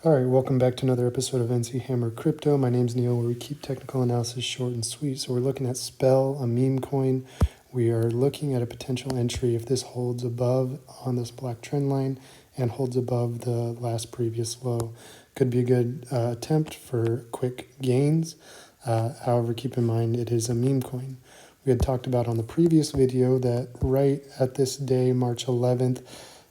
All right, welcome back to another episode of NC Hammer Crypto. My name's Neil, where we keep technical analysis short and sweet. So we're looking at Spell, a meme coin. We are looking at a potential entry if this holds above on this black trend line and holds above the last previous low. Could be a good attempt for quick gains. However, keep in mind it is a meme coin. We had talked about on the previous video that right at this day, March 11th,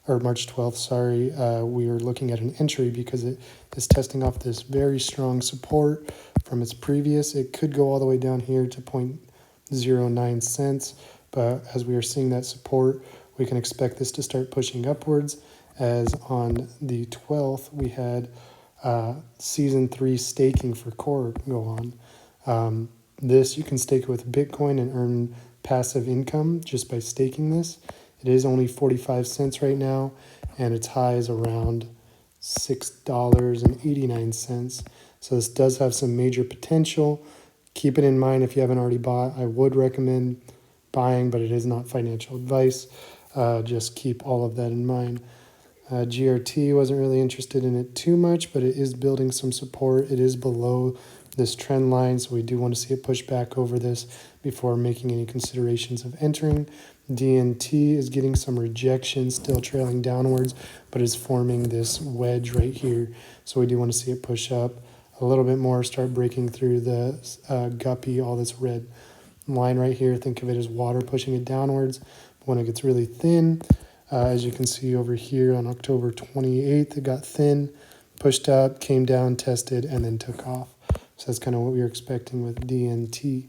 or March 12th, sorry, we are looking at an entry because it is testing off this very strong support from its previous. It could go all the way down here to 0.09 cents, but as we are seeing that support, we can expect this to start pushing upwards, as on the 12th, we had Season 3 staking for Core go on. This, you can stake it with Bitcoin and earn passive income just by staking this. It is only 45 cents right now, and its high is around $6.89. So this does have some major potential. Keep it in mind if you haven't already bought. I would recommend buying, but it is not financial advice. Just keep all of that in mind. GRT, wasn't really interested in it too much, but it is building some support. It is below this trend line, so we do want to see it push back over this before making any considerations of entering. DNT is getting some rejection, still trailing downwards, but is forming this wedge right here. So we do want to see it push up a little bit more, start breaking through the guppy, all this red line right here. Think of it as water pushing it downwards. But when it gets really thin, as you can see over here on October 28th, it got thin, pushed up, came down, tested, and then took off. So that's kind of what we were expecting with DNT.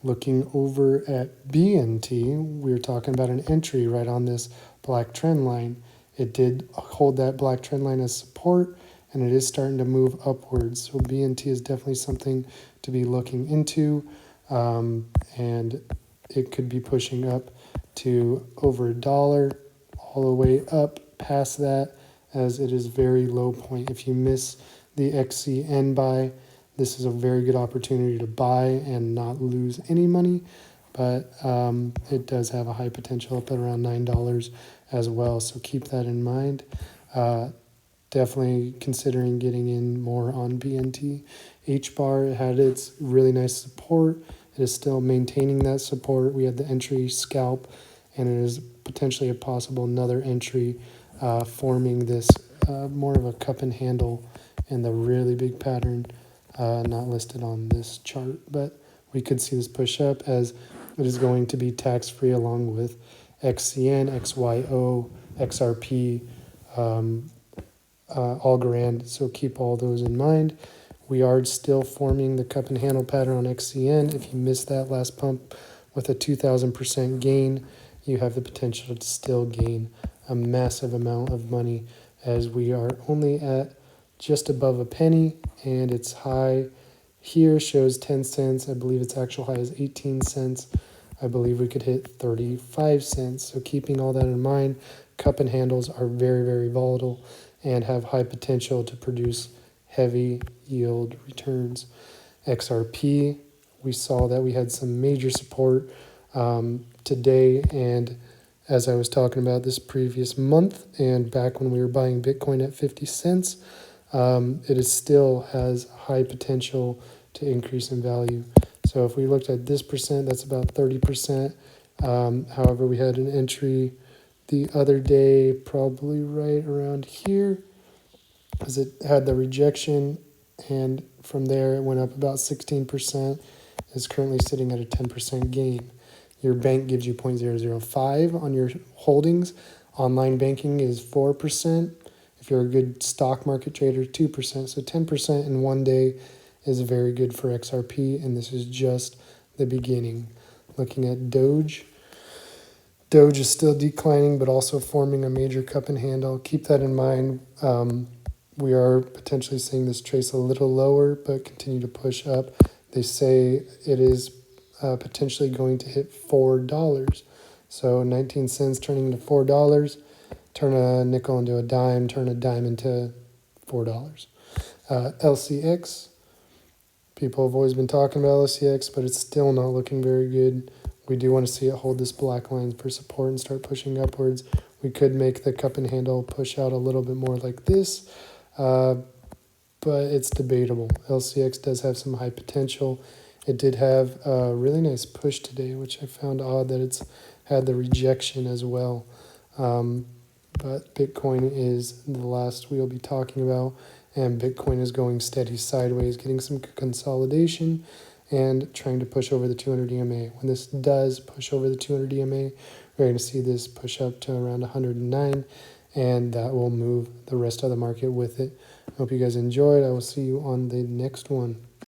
Looking over at BNT, we were talking about an entry right on this black trend line. It did hold that black trend line as support, and it is starting to move upwards. So BNT is definitely something to be looking into, and it could be pushing up to over $1, all the way up past that, as it is very low point. If you miss the XCN buy, this is a very good opportunity to buy and not lose any money, but it does have a high potential up at around $9 as well, so keep that in mind. Definitely considering getting in more on BNT. H-bar had its really nice support. It is still maintaining that support. We had the entry Scalp, and it is potentially a possible another entry forming this more of a cup and handle in the really big pattern. Not listed on this chart, but we could see this push up as it is going to be tax-free along with XCN, XYO, XRP, Algorand, so keep all those in mind. We are still forming the cup and handle pattern on XCN. If you missed that last pump with a 2,000% gain, you have the potential to still gain a massive amount of money, as we are only at just above a penny, and its high here shows 10 cents. I believe its actual high is 18 cents. I believe we could hit 35 cents. So keeping all that in mind, cup and handles are very, very volatile and have high potential to produce heavy yield returns. XRP, we saw that we had some major support today, and as I was talking about this previous month and back when we were buying Bitcoin at 50 cents, it is still has high potential to increase in value. So if we looked at this percent, that's about 30%. However, we had an entry the other day, probably right around here, as it had the rejection, and from there it went up about 16%. Is currently sitting at a 10% gain. Your bank gives you 0.005 on your holdings. Online banking is 4%. If you're a good stock market trader, 2%. So 10% in one day is very good for XRP, and this is just the beginning. Looking at Doge. Doge is still declining, but also forming a major cup and handle. Keep that in mind. We are potentially seeing this trace a little lower, but continue to push up. They say it is potentially going to hit $4. So 19 cents turning into $4. Turn a nickel into a dime, turn a dime into $4. LCX, people have always been talking about LCX, but it's still not looking very good. We do want to see it hold this black line for support and start pushing upwards. We could make the cup and handle push out a little bit more like this. but it's debatable. LCX does have some high potential. It did have a really nice push today, which I found odd that it's had the rejection as well. But Bitcoin is the last we'll be talking about, and Bitcoin is going steady sideways, getting some consolidation and trying to push over the 200 EMA. When this does push over the 200 EMA, we're going to see this push up to around 109, and that will move the rest of the market with it. I hope you guys enjoyed. I will see you on the next one.